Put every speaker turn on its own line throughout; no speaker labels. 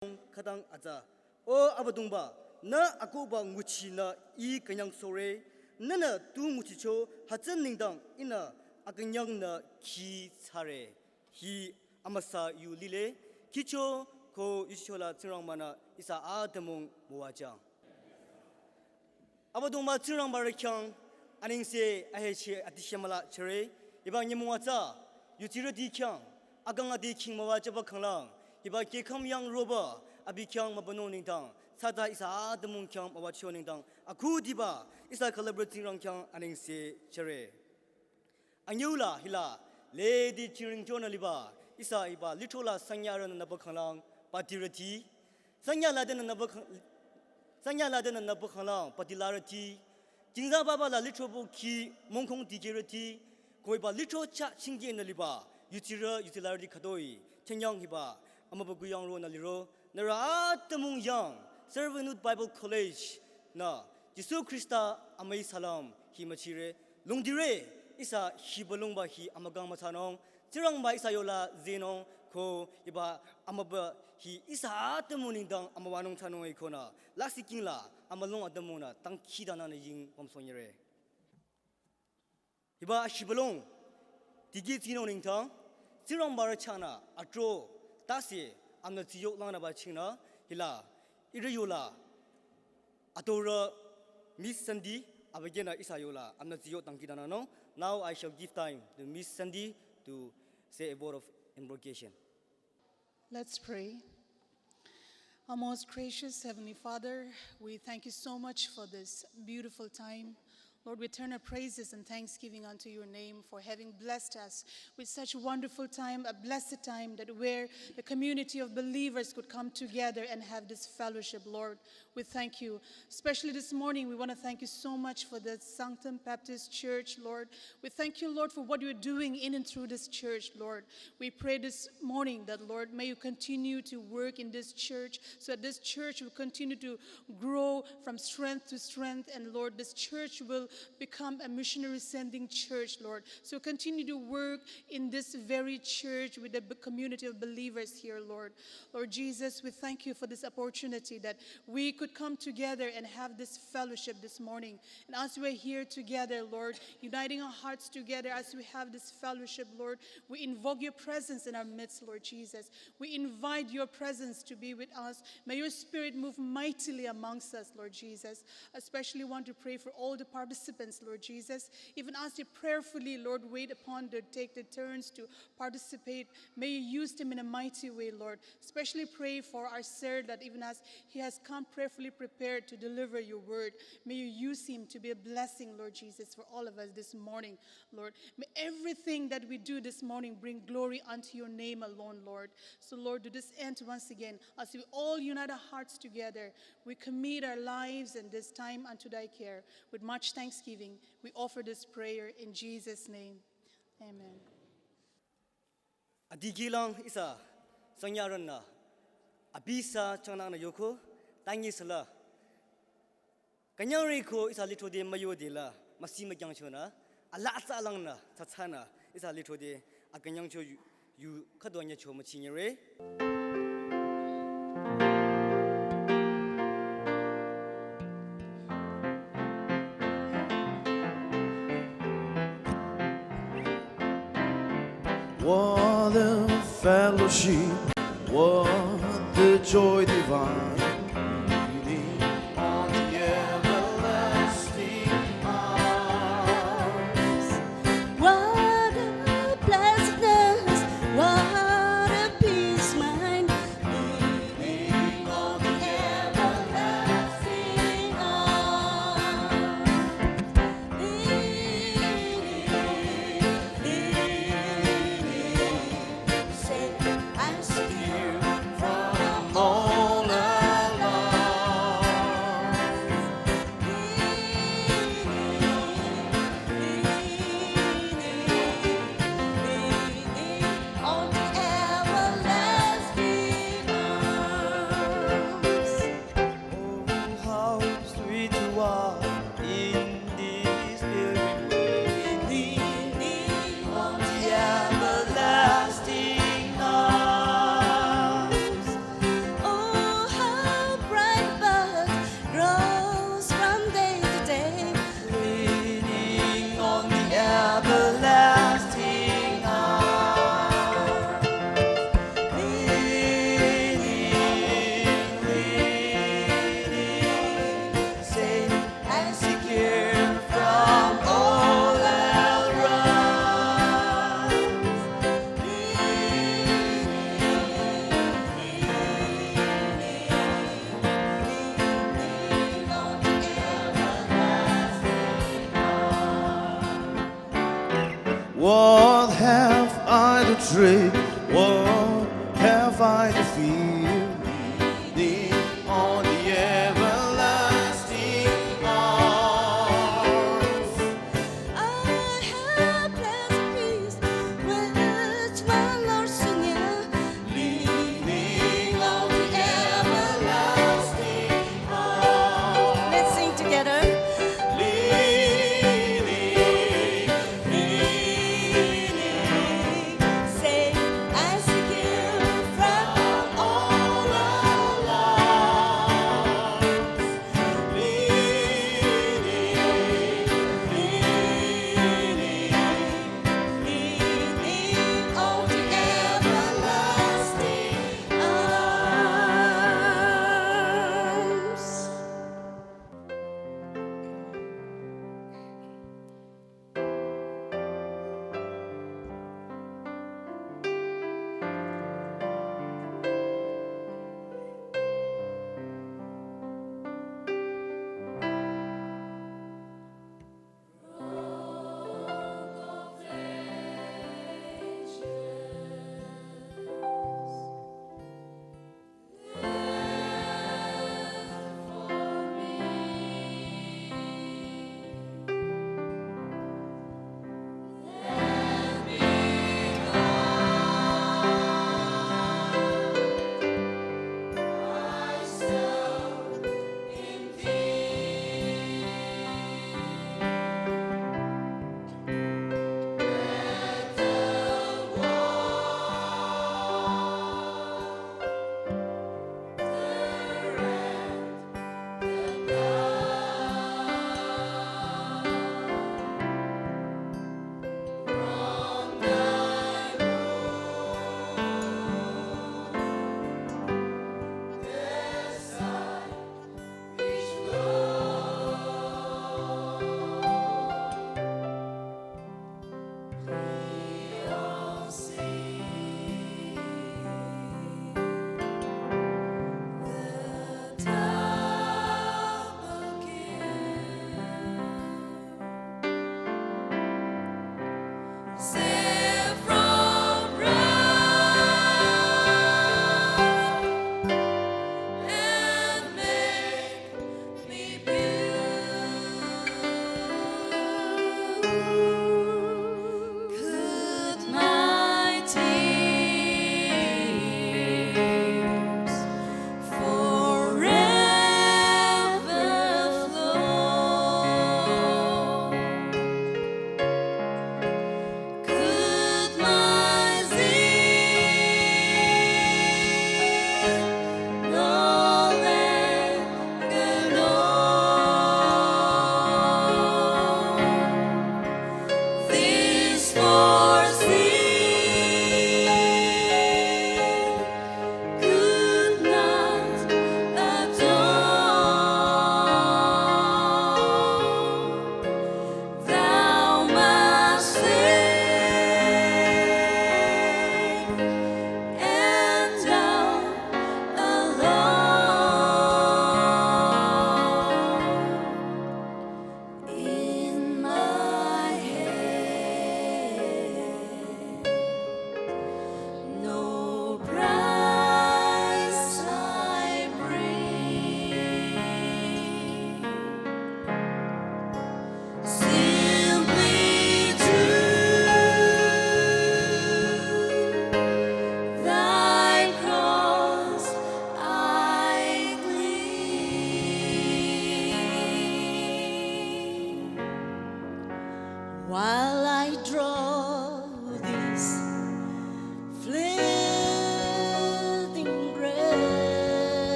Kadang aja, oh abadungba, na aku bang nguci na kenyang sore, nana tu nguci cho hajan ningdang ina kenyang na ki sare, hi amasa yu lile, kicho ko isola cerang mana isa ademung muajang. Abadungba cerang barakyang, aning se aheche atishamala cere, ibang nyemuaja, yutira dikyang, agang adiking mawajaba kanglang. Iba kekam yang roba, abi kyang mabano ningdang, sada isa adamung kyang mawacho ningdang, aku diba isa celebrating rang kyang aning se chere. Anyula hila, lady cheering jona liba, isa iba litola sanyaran na bakanglang patirati, sanyaladen na bakanglang patilarati, jingza baba la litobo ki mongkong digerati, ko iba lito cha chingi na liba, utilarity kadoi, chenyang hiba. Amabagu yang ro naliro nara temung yang Servanthood Bible College na Yesus Krista amai salam hi machire lungdire isa hi balungba hi amagang masanong cirang ba isa yola zenong ko iba amaba hi isa temuning dang amawanong tanong ikona lasiking la amalong adamuna tang khidana na ying pomsonyere iba hi balong digi tinong ningtang cirang bara chana atro Tasi, I'm not the young about China, Hila, Iriola, Atora, Miss Sandy, Abagena Isayola, I'm not the young Tankidano. Now I shall give time to Miss Sandy to say a word of invocation.
Let's pray. Our most gracious Heavenly Father, we thank you so much for this beautiful time. Lord, we turn our praises and thanksgiving unto your name for having blessed us with such a wonderful time, a blessed time that where the community of believers could come together and have this fellowship, Lord. We thank you. Especially this morning, we want to thank you so much for the Sangtam Baptist Church, Lord. We thank you, Lord, for what you're doing in and through this church, Lord. We pray this morning that, Lord, may you continue to work in this church so that this church will continue to grow from strength to strength. And, Lord, this church will become a missionary sending church, Lord. So continue to work in this very church with the community of believers here, Lord. Lord Jesus, we thank you for this opportunity that we could come together and have this fellowship this morning. And as we're here together, Lord, uniting our hearts together as we have this fellowship, Lord, we invoke your presence in our midst, Lord Jesus. We invite your presence to be with us. May your spirit move mightily amongst us, Lord Jesus. Especially want to pray for all the participants, Lord Jesus. Even as they prayerfully, Lord, wait upon to take the turns to participate. May you use them in a mighty way, Lord. Especially pray for our sir that even as he has come prayerfully prepared to deliver your word, may you use him to be a blessing, Lord Jesus, for all of us this morning, Lord. May everything that we do this morning bring glory unto your name alone, Lord. So, Lord, to this end once again, as we all unite our hearts together, we commit our lives and this time unto thy care. With much thanksgiving, we offer this prayer in Jesus' name. Amen.
Adigilang isa sangyaran na abisa chanang na yoko tangi sala kanyang riko isa litro de mayo de la masi magyang chona ala asa lang na tatsana isa litro de akanyang cho yu kadwanya cho machinyere
What a fellowship, what the joy divine, leaning on the everlasting arms.
What a blessedness, what a peace mind, leaning on the everlasting arms. Say, I'm secure from
All I astray. What have I to fear? Leaning on the everlasting arms.
I have pleasant peace with my Lord so near.
Leaning on the everlasting arms.
Let's sing together.
Leaning,
Say,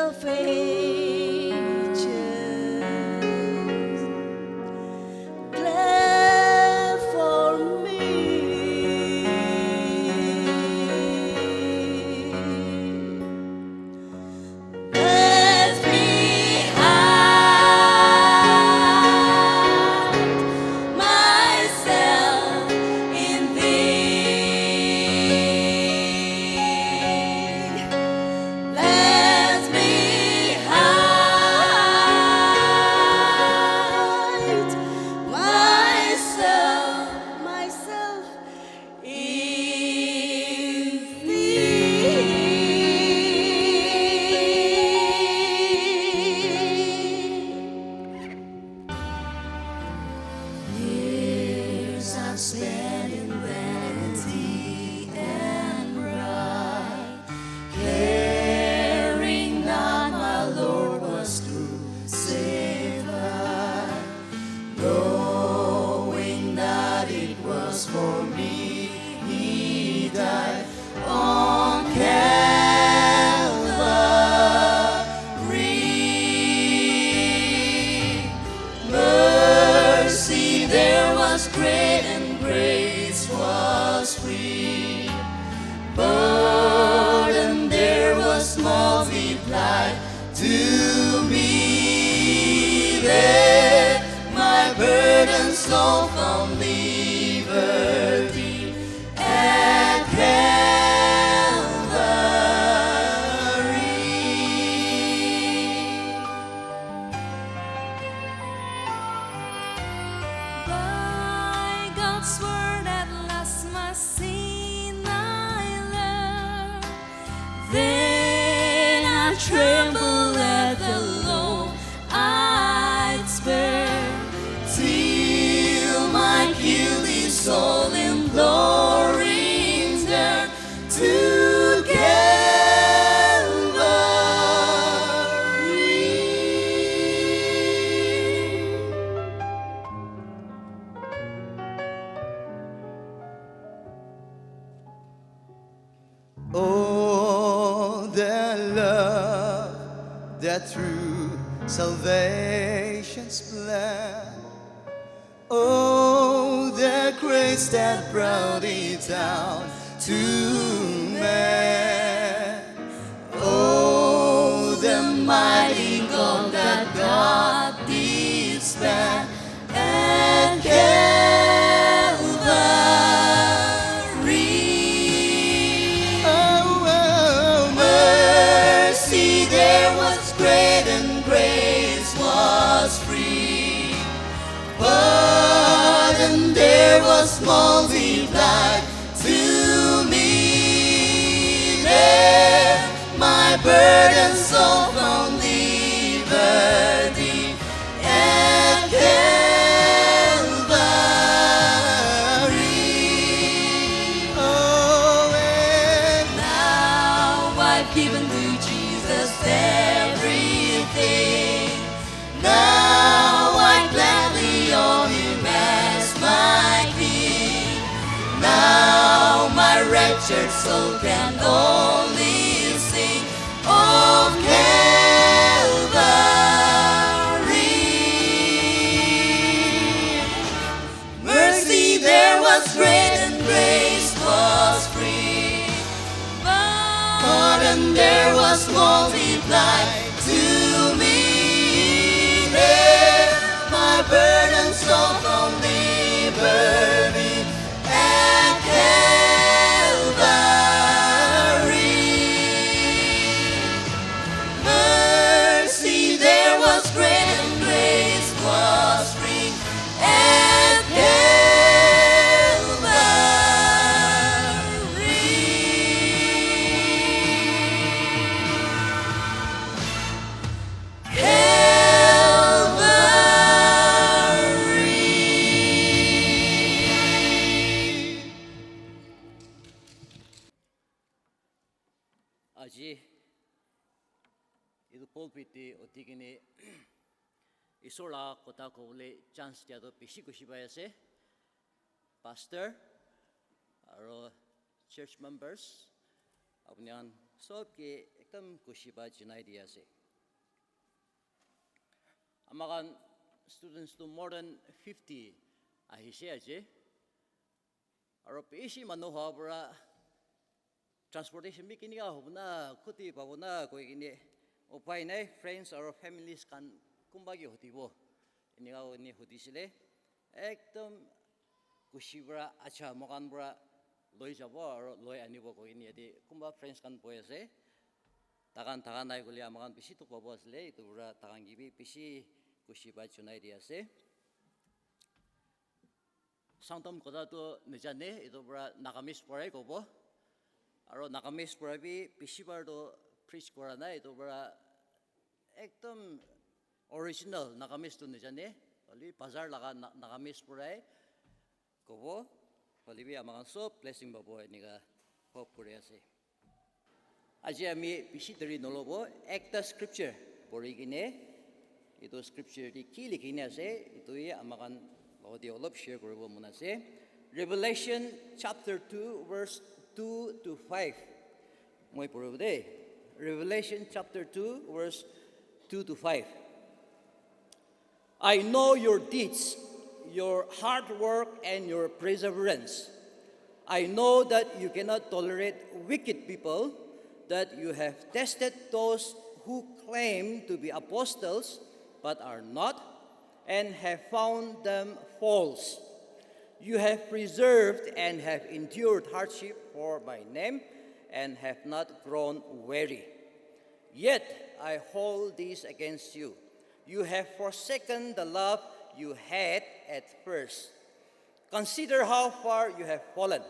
of ages, glad for me. Let me hide myself in Thee. Let me hide myself in Thee. Years I've spent in vanity and pride, caring not my Lord was crucified, knowing that it was for me He died on Calvary. Mercy there was great and grace was free. Burden there was multiplied to me. There my burden so found liberty at Calvary. By God's word at last my sin I learned. Then I tremble at the load I'd spare, till my guilty soul imploring turned to Calvary.
Oh, the love that through salvation's plan. Oh, the grace that brought it down to man. Oh, the mighty God that God did span at Calvary. Oh, mercy there was great and grace was free. Pardon there was multiplied to me. There my burden so found liberty at Calvary. Oh, and now I've given to Jesus everything. Now I gladly own Him as my King. Now my wretched soul can only sing of Calvary. Mercy there was great and grace was free. Pardon there was multiplied to me. There my burden so found liberty at Calvary. Mercy there was great and grace was free at
Aji itu pulpiti otikini isola kota ko le chance dia to bishi kushi bai ase pastor aro church members apnian sob ke ekdam kushi ba jinai dia ase
Amakan students to more than 50 ahisyaje. Aro peshi manoha bra transportation bi kini ga hobna khuti pabona koi kini upai nai friends or families kan kumbagi hotibo ini ga ni hotisile ekdom kushi bra acha mokan bra loi jabo aro loi anibo koi ni adi kumba friends kan boyase tagan nai guli amakan bisi to pabo asle itu bra tagan gibi bisi kushi ba chunai dia ase Sangtam koda to nejane itu bra nagamis porai kobo aro nagamis porai bi bisi bar do preach kora na itu bra ekdom original nagamis to nejane ali bazar laga nagamis porai kobo ali bi amakan so blessing babo ni ga hope kore ase aji ami bisi dari nolobo ekta scripture pori gine itu scripture di ki likhine ase itu ye amakan audio love share koribo munase Revelation chapter 2 verse 2 to 5 moi poribo de Revelation chapter 2 verse 2 to 5 I know your deeds your hard work and your perseverance I know that you cannot tolerate wicked people that you have tested those who claim to be apostles but are not and have found them false. You have preserved and have endured hardship for my name and have not grown weary. Yet I hold this against you. You have forsaken the love you had at first. Consider how far you have fallen.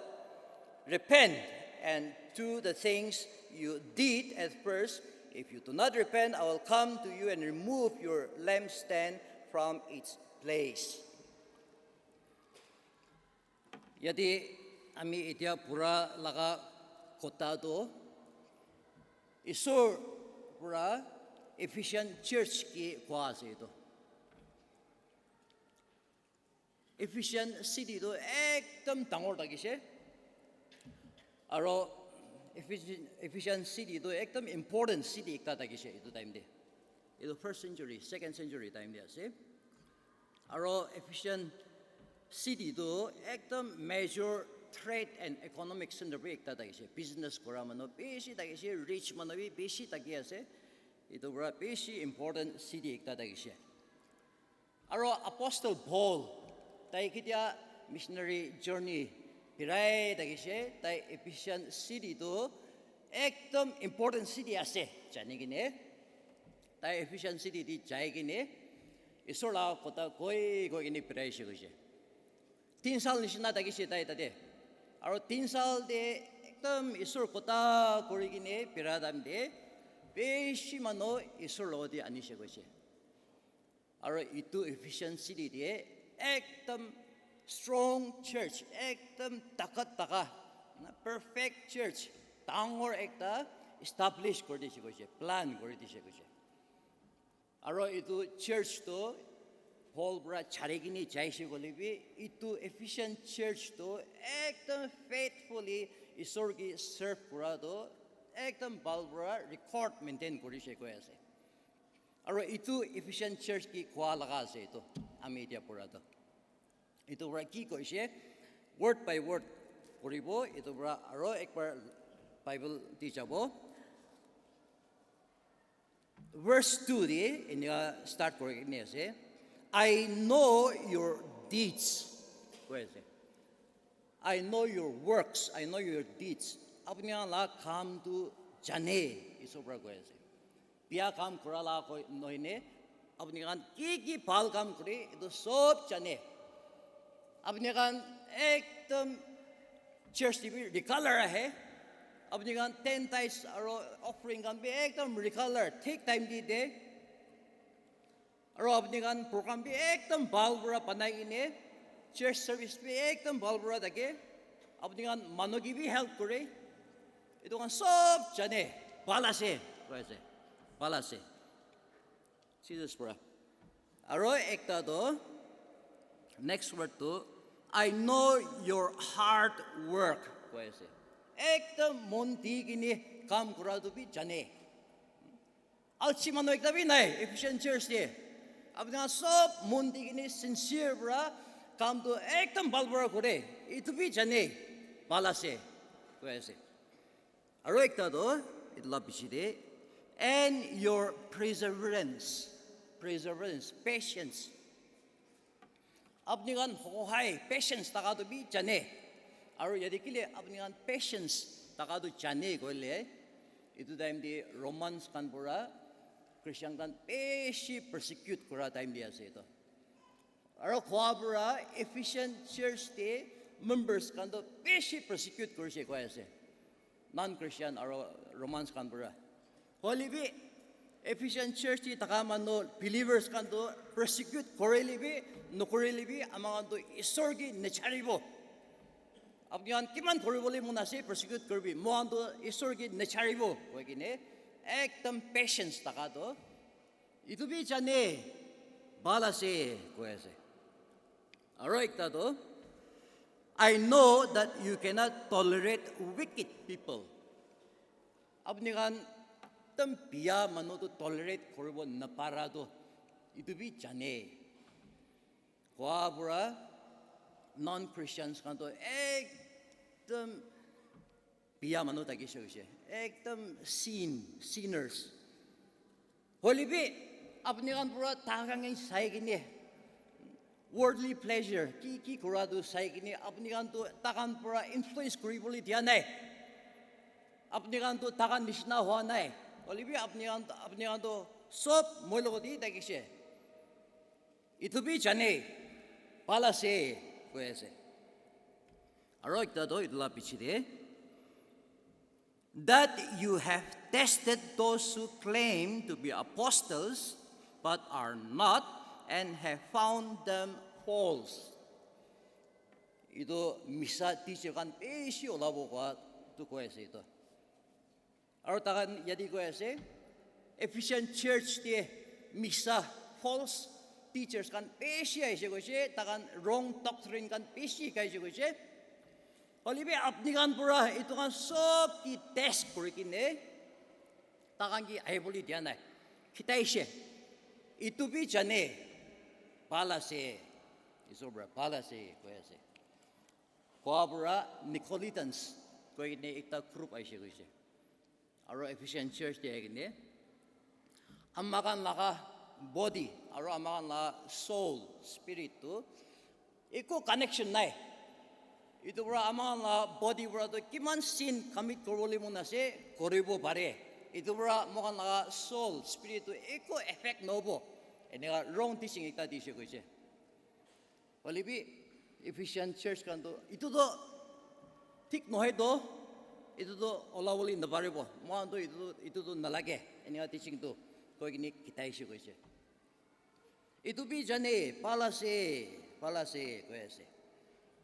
Repent and do the things you did at first. If you do not repent, I will come to you and remove your lampstand from its place. Yadi ami itia pura laga kota do isur pura efficient church ki kwa ase to efficient city do ekdam dangor dagise aro efficient city do ekdam important city ekta dagise itu time de itu first century second century time de ase aro efficient city do ekdam major trade and economic center bi ekta dagise business kora mano beshi dagise rich mano bi beshi dagi ase itu bra beshi important city ekta dagise aro apostle Paul tai kitia missionary journey pirai dagise tai efficient city do ekdam important city ase jani gine tai efficient city di jai gine isola kota koi gine pirai she goje 3 साल निसिना dagise tai tade aro 3 साल de ekdam isor kota kori gine piradam de beshi mano isor lodi ani she goje aro itu efficient city de ekdam strong church ekdam takat taka perfect church tangor ekta establish kori dise goje plan kori dise goje aro itu church to Paul bra charegini jaise golibi itu efficient church to ekdam faithfully isor ki serve kora do ekdam balbra record maintain kori she koi ase aro itu efficient church ki kwa laga ase to ami dia pura to itu bra ki koise word by word koribo itu bra aro ekbar bible di jabo verse 2 di ini start kori ni ase I know your deeds koise I know your works I know your deeds apni la kam tu jane iso bra koise pia kam kora la koi noine apni kan ki bal kam kori itu sob jane apni kan ekdam church TV recolor hai apni kan 10 tithes aro offering kan be ekdam recolor take time di de aro apni kan program be ekdam balbura panai ine church service be ekdam balbura dage apni kan manogi bi help kore itu kan sob jane balase koise balase Jesus bra aro ekta do next word to I know your hard work koise ekdam mon di gini kam kora do bi jane alchi mano ekta bi nai efficient church de अपने सब मुंडी की नहीं sincere बरा काम तो एकदम बालबरा करे इतु भी जाने बाला से कोई ऐसे अरो एक तो इतला बिचिदे and your perseverance patience अपने गान हो हाय patience तका तो भी जाने अरो यदि के लिए अपने गान patience तका तो जाने को ले इतु टाइम दे रोमांस कान बुरा क्रिश्चियन कान पेशी persecute करा टाइम दिया से तो अरो ख्वाबरा efficient church दे members कान तो पेशी persecute कर से कोई ऐसे non Christian अरो रोमांस कान बुरा होली भी efficient church दे तका मानो believers कान तो persecute करेली भी नौकरेली भी अमां तो ईश्वर की निचारी बो अब ज्ञान किमान थोड़ी बोली मुनासे persecute कर भी मुआं तो ईश्वर की निचारी बो कोई की ने एकदम patience तका तो इतु भी जाने बाला से कोई ऐसे अरो एक तो I know that you cannot tolerate wicked people अब निगान तम पिया मनो तो tolerate करबो न पारा तो इतु भी जाने वाबरा non Christians कान तो एकदम पिया मनो ताकि शोशे एकदम sinners होली भी अपने कान पूरा ताकंगे साइकिने worldly pleasure की कुरा तो साइकिने अपने कान तो ताकन पूरा influence करी बोली ध्यान है अपने कान तो ताकन निश्ना हुआ नहीं होली भी अपने कान तो सब मोलो को दी ताकि शे इतु भी जाने बाला से कोई ऐसे अरो एक तो इतला पिछले that you have tested those who claim to be apostles but are not and have found them false 이도 미사 티셔간 빼시 올라보고 또 거에서 이도 어따간 야디 거에서 efficient church 때 미사 false teachers kan पेशी ऐसे कोई ताकन wrong doctrine kan पेशी कैसे कोई होली भी अपनी कान पूरा इतो कान सब की टेस्ट करी किने ताकन की आई बोली ध्यान है किताई से इतो भी जाने बाला से इसोब्रा बाला से कोई ऐसे कोआबरा निकोलिटन्स कोई ने एक ता ग्रुप ऐसे कोई से और efficient church दे किने अम्मा कान लगा body aro amakan la soul spirit tu eko connection nai itu bra amakan la body bra to kiman sin commit koroli muna se koribo pare itu bra mokan la soul spirit tu eko effect nobo enega wrong teaching ekta dise koise olibi efficient church kan to itu to ঠিক নহয় to itu to olawoli na paribo mo to itu to nalage enega teaching to koi kini kitai se koise itu भी जाने पाला से कोई ऐसे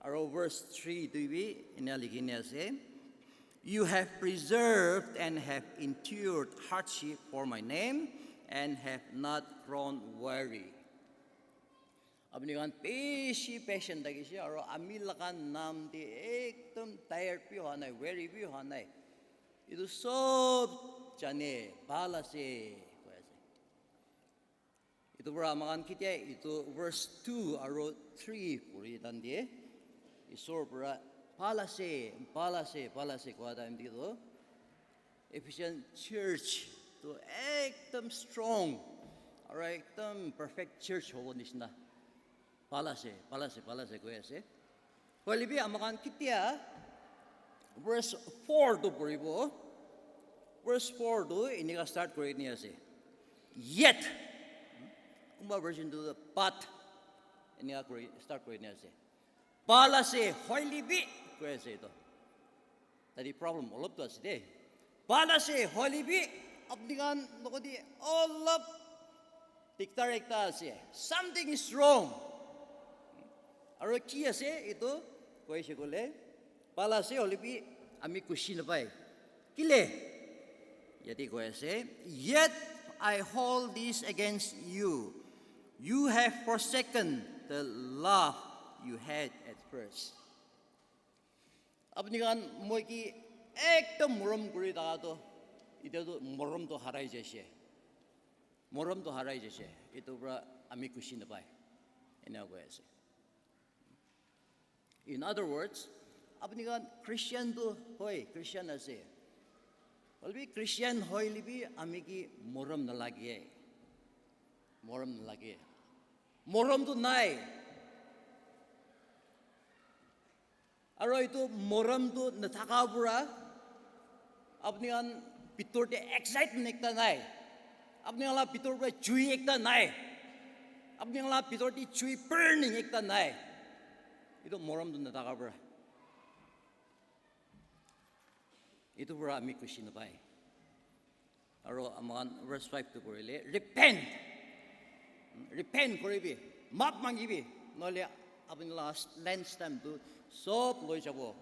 और verse 3 तो भी इन्हें लिखने से you have preserved and have endured hardship for my name and have not grown weary अब निकान पेशी patient तक इसे और अमील लगान नाम दे एकदम tired भी होना है weary भी होना है itu सब जाने पाला से itu beramakan kita itu verse 2 aro 3 puri dan dia isor bera palase kuada ini tu efficient church tu ekdom strong aro ekdom perfect church ho nisna palase koi ase koi bi amakan kita verse 4 tu puri bo verse 4 tu ini ka start kori ni ase yet Kumba version to the but ini aku start ko ini ase pala se holy bi ko ase to tadi problem all of to ase de pala se holy bi abdigan nokodi all of tiktar ekta ase something is wrong aro ki ase ito ko ase kole pala se holy bi ami kushi na pai kile yati ko ase yet I hold this against you. You have forsaken the love you had at first. अब निकान मोई की एकदम मुरम करी दागा तो इधर तो मुरम तो हराई जैसे moram to harai jese itu bra ami kushi na pai ena go ase. In other words, apni kan Christian to hoy Christian ase. Olbi Christian hoy libi ami ki moram na lagi. Moram na lagi. Moram to nai. Aro itu moram to nathaka pura. Apni kan pitor te excitement ekta nai. Apni kan pitor pura chui ekta nai. Apni kan pitor te chui burning ekta nai. Itu moram to nathaka pura. Itu pura ami kushi na pai. Aro aman verse 5 to korile repent. Repent koribi. Map mangibi. Nole apni last last time to sob loi jabo.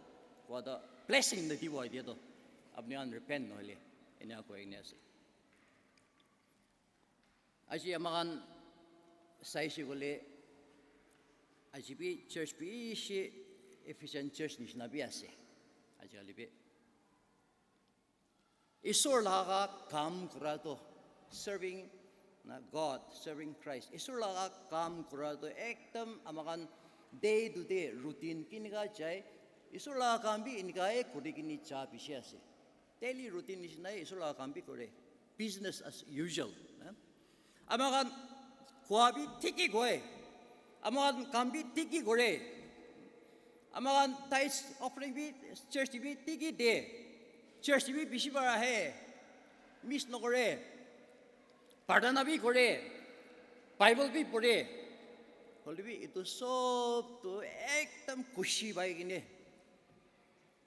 For the blessing the divo idea to. Apni an repent nole. Ina ko ignasi. Aji amakan saisi gole aji bi church bi shi efficient church nishna bi ase. Aji alibi. Isur laga kam kurato serving na God, serving Christ. Isur laga kam kurato ekdam amakan day to day routine kiniga jai. Isur laga kam bi inikae kurikini cha bishase. Daily routine is na isur laga kam bi kore. Business as usual. Amakan kuabi tiki goe. Amakan kam bi tiki gore. Amakan tithes offering bi church bi tiki day. Church bi bishibara hai, miss no kore, pardana bi kore, Bible bi pore, holbi itu sob tu ekdam kushi bai gini,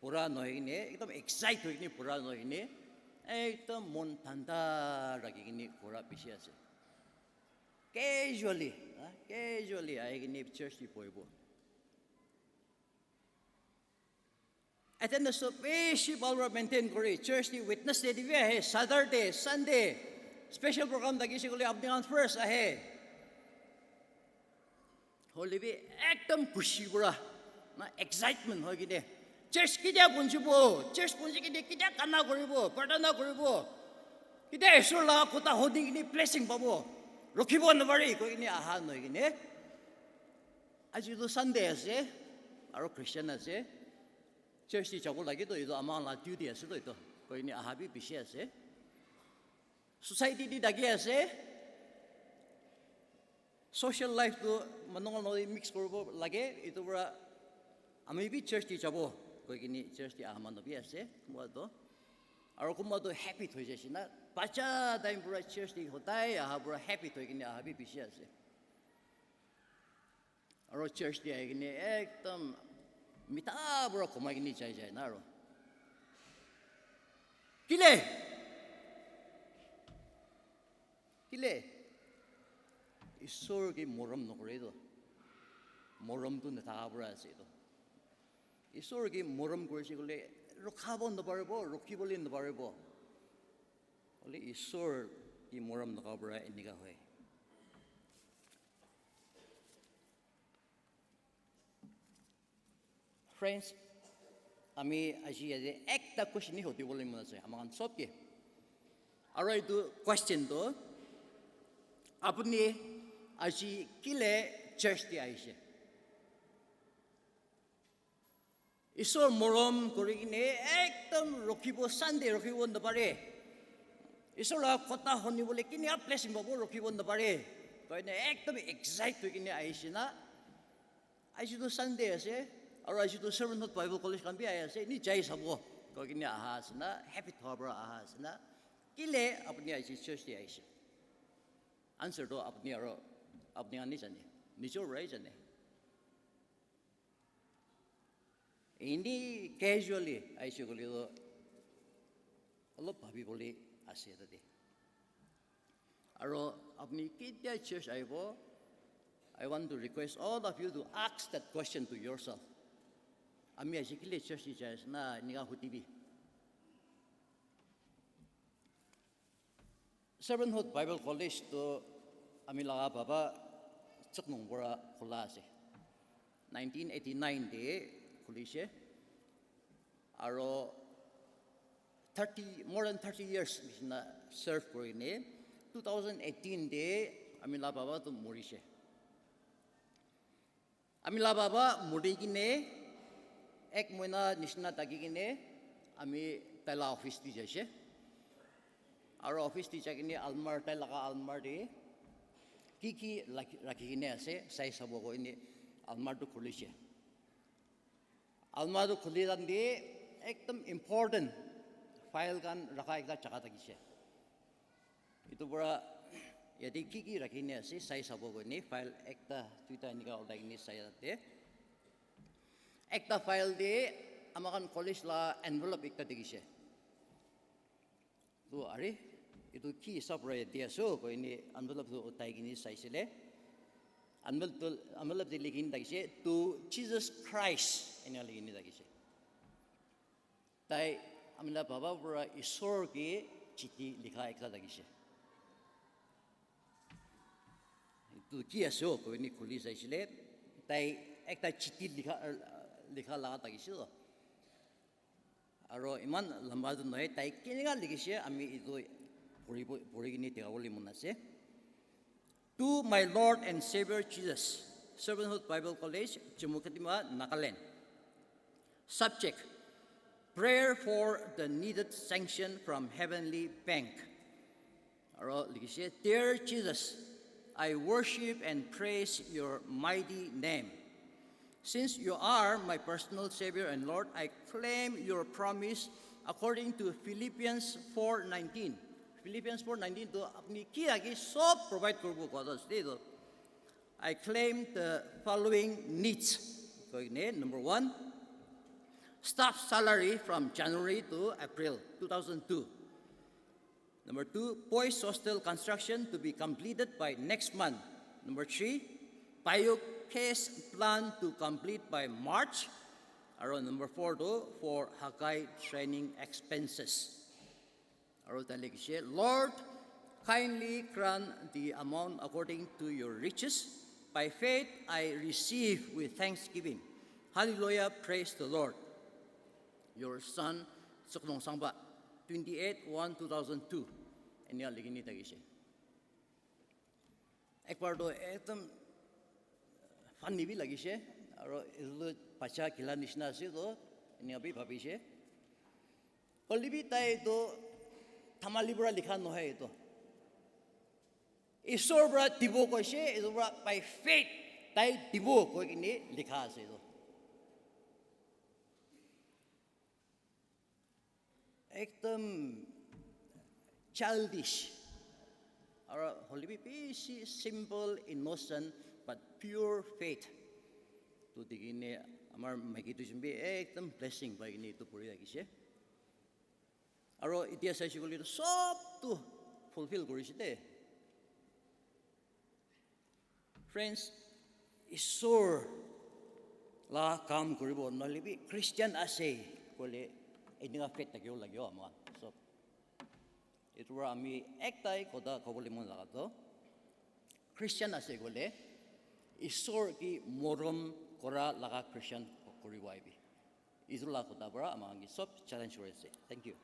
pura noi gini, ekdam excite hoi gini pura noi gini, ekdam mon tanda ragi gini pura bishi ase. Casually ai gini church di poibo. Attendance of basic balra maintain kori church di witness day di hai Saturday Sunday special program dagi siguli apni on first ahe holy bi ekdam kushi pura na excitement hoy gine church kija bunchibo church bunchi kide kija kana koribo pradana koribo kide esula kota hodi gine blessing babo rokhibo nabari ko gine aha noi gine aji to Sunday ase aro Christian ase church di chakul lagi to itu amang la duty ase to itu ko ini ahabi bishi ase society di dagi ase social life to manong no mix korbo lage itu pura ami bi church di chabo ko ini church di aman no bi ase mo to aro kuma to happy thoi jesi na bacha time pura church di hotai aha pura happy thoi kini ahabi bishi ase aro church di ai kini ekdam mita bro koma gini jai naro kile isor ki moram no kore do moram tu na ta bra ase do isor ki moram kore se gole rokhabon no parbo rokhibolin no parbo ole isor ki moram no ka bra eniga hoy. Friends, ami aji ade ekta question ni hoti boleh mana saya, amakan sob ke. Aro itu question tu, apni aji kile church di aise. Isor morom kori ini ekdam rokibo Sunday rokibo ndapare. Isor la kota honi boleh kini up blessing babu rokibo ndapare. Kau ini ekdam excite tu kini aise na. Aji tu Sunday ase. Aro aji tu Servanthood Bible College kan bi aya se ni jai sabo ko kini ahas na happy thobra ahas na kile apni aji church di aise answer to apni aro apni ani jane nijo rai jane ini casually aise goli do allo bhabi boli ase tade aro apni kidya church aibo I want to request all of you to ask that question to yourself. Ami aji kile church di jai na niga hutibi. Servanthood Bible College to ami laga baba chaknong bora khula ase 1989 de khulise aro more than 30 years na serve korine 2018 de amila baba to morishe. Amila baba mori kine ek moina nishna taki kine ami tala office ti jaise. Our office ti jakine almar tala ka almar de ki rakhi kine ase sai sabo ko ini almar to khulishe. Almar to khuli dan de ekdam important file kan rakha ekta jaga takise. Itu pura yadi ki rakhi ne ase sai sabo ko ini file ekta tuita ini ka olda ini sai ate. Ekta file de amakan college la envelope ekta dikise. Tu are itu ki separate dia so ko ini envelope tu utai gini sai sile. Envelope de likin dikise to Jesus Christ ini likin dikise. Tai amila baba pura isor ki chiti likha ekta dikise. Itu ki aso ko ini khuli sai sile. Tai ekta chiti likha laga dikise to. Aro iman lamba tu noy tai kiniga likise ami itu puri gini tegawali munase. To my Lord and Savior Jesus, Servanthood Bible College, Jamukatima, Nagaland. Subject: Prayer for the needed sanction from Heavenly Bank. Aro likise, Dear Jesus, I worship and praise your mighty name. Since you are my personal Savior and Lord, I claim your promise according to Philippians 4:19. Philippians 4:19 to apni ki agi sob provide korbo ko to. I claim the following needs. Number 1, staff salary from January to April 2002. Number 2, boys hostel construction to be completed by next month. Number 3, biocase plan to complete by March. Around number 4 for Hakai training expenses. Lord, kindly grant the amount according to your riches. By faith, I receive with thanksgiving. Hallelujah, praise the Lord. Your son, Suknong Sangba, 28/1/2002. And you're looking at it. Ekbardo, funny be like it. Aro ilu pacha kila nishna si do, and you'll be papishe. Kolibi tai do. Tamalibra likha no hai ito. Isor bra tibo ko siya, ito bra by faith tay tibo ko ini likha sa ito. Ekdom childish. Or holy be simple, innocent, but pure faith. To digini amar magitu jumbi ekdom blessing by ini to puri lagi siya. Aro itia sai siguli sob tu fulfill korisite. Friends, isor la kam koribo nalibi Christian ase kole ininga faith tagyo lagyo ama. So itu ami ektai koda kobole mon lagato. Christian ase kole isor ki morom kora laga Christian koribo aibi. Isula koda bra amangi sob challenge korese. Thank you.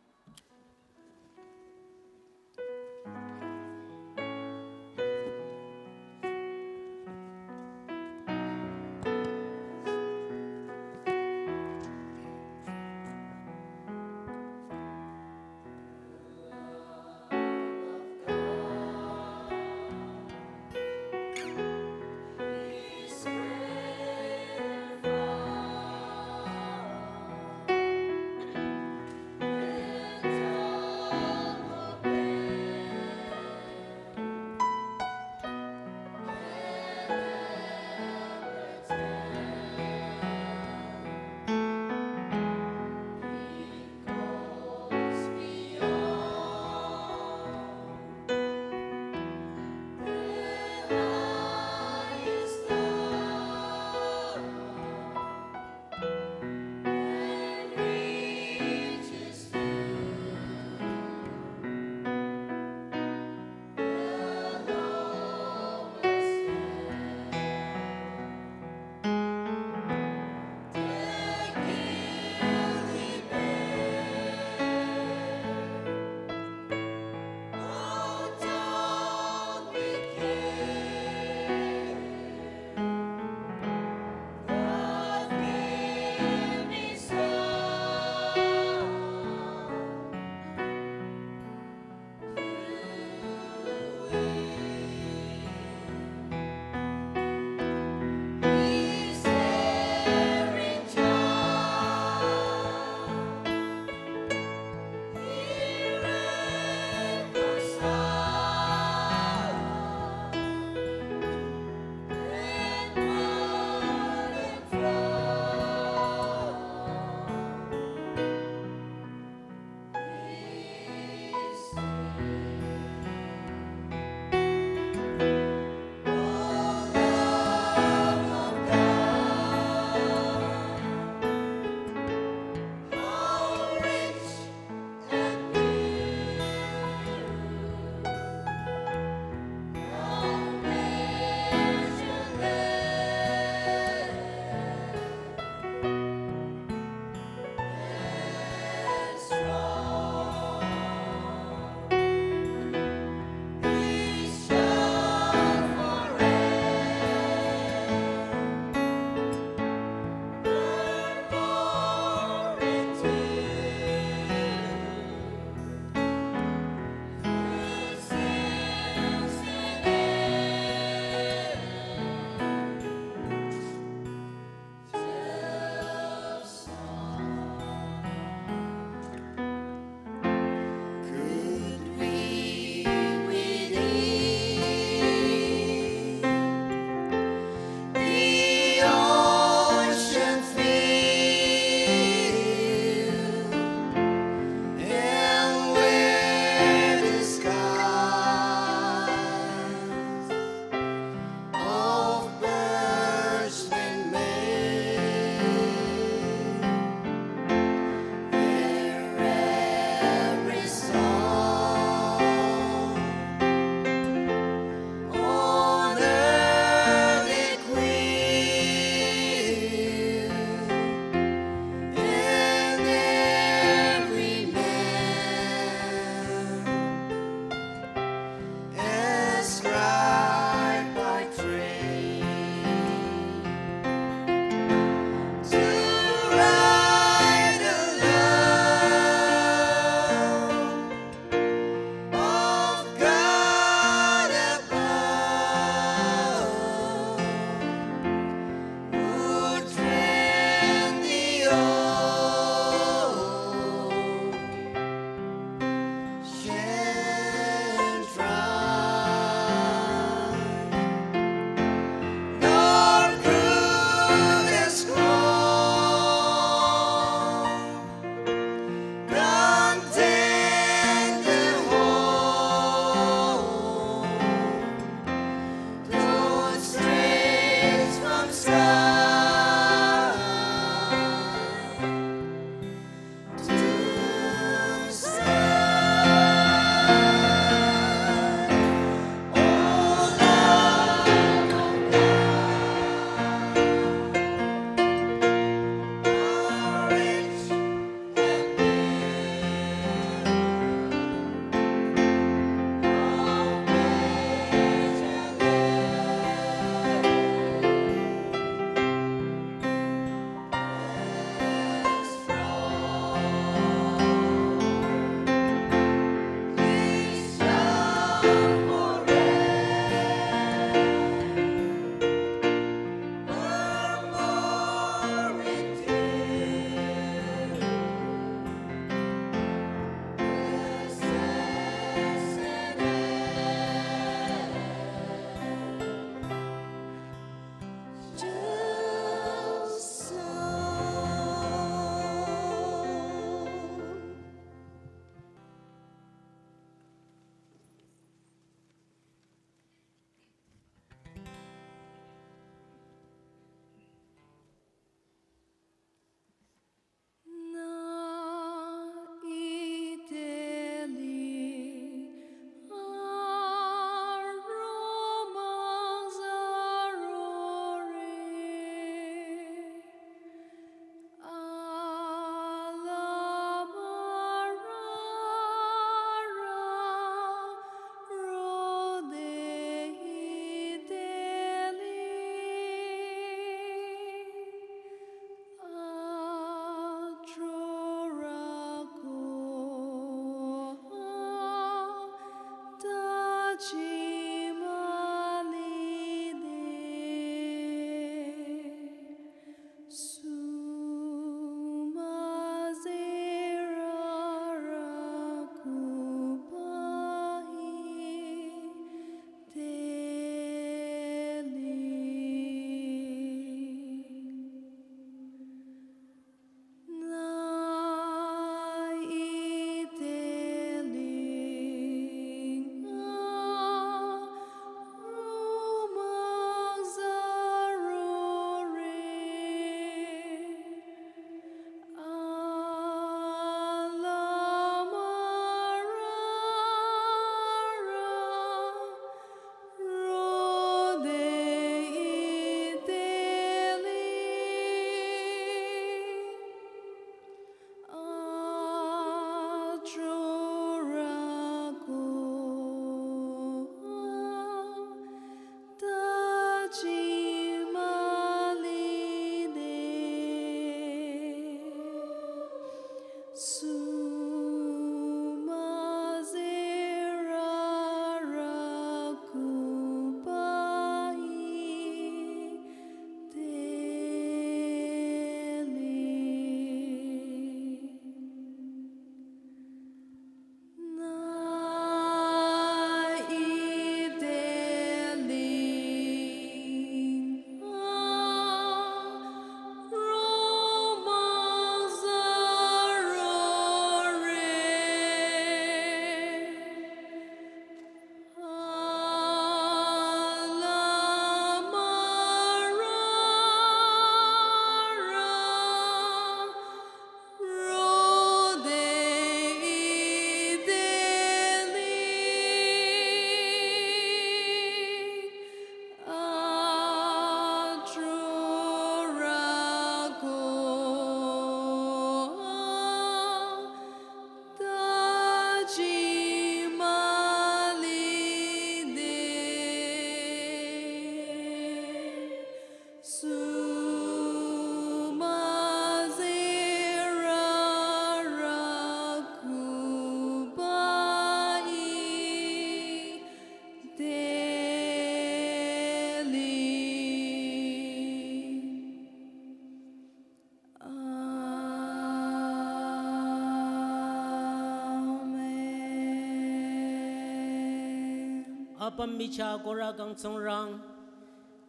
apam micha kora kang songrang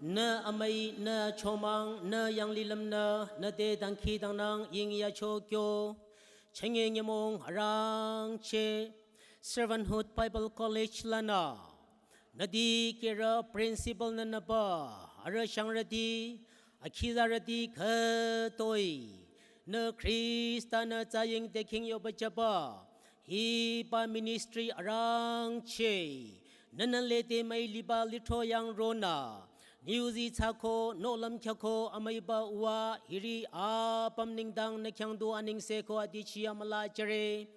na amai na chomang na yang lilam na te dang khi dang nang ying ya cho kyo chenge nyamong harang che Servanthood Bible College lana nadi kera principal na napa ara shangrati akhizarati khatoi na Krista na chaying taking yo bachapa hi pa ministry arang che nanalete mai liba litho yang rona Niuzi chako no lam kyako amaiba uwa hiri apam ningdang na kyangdu aning seko adichi amala chere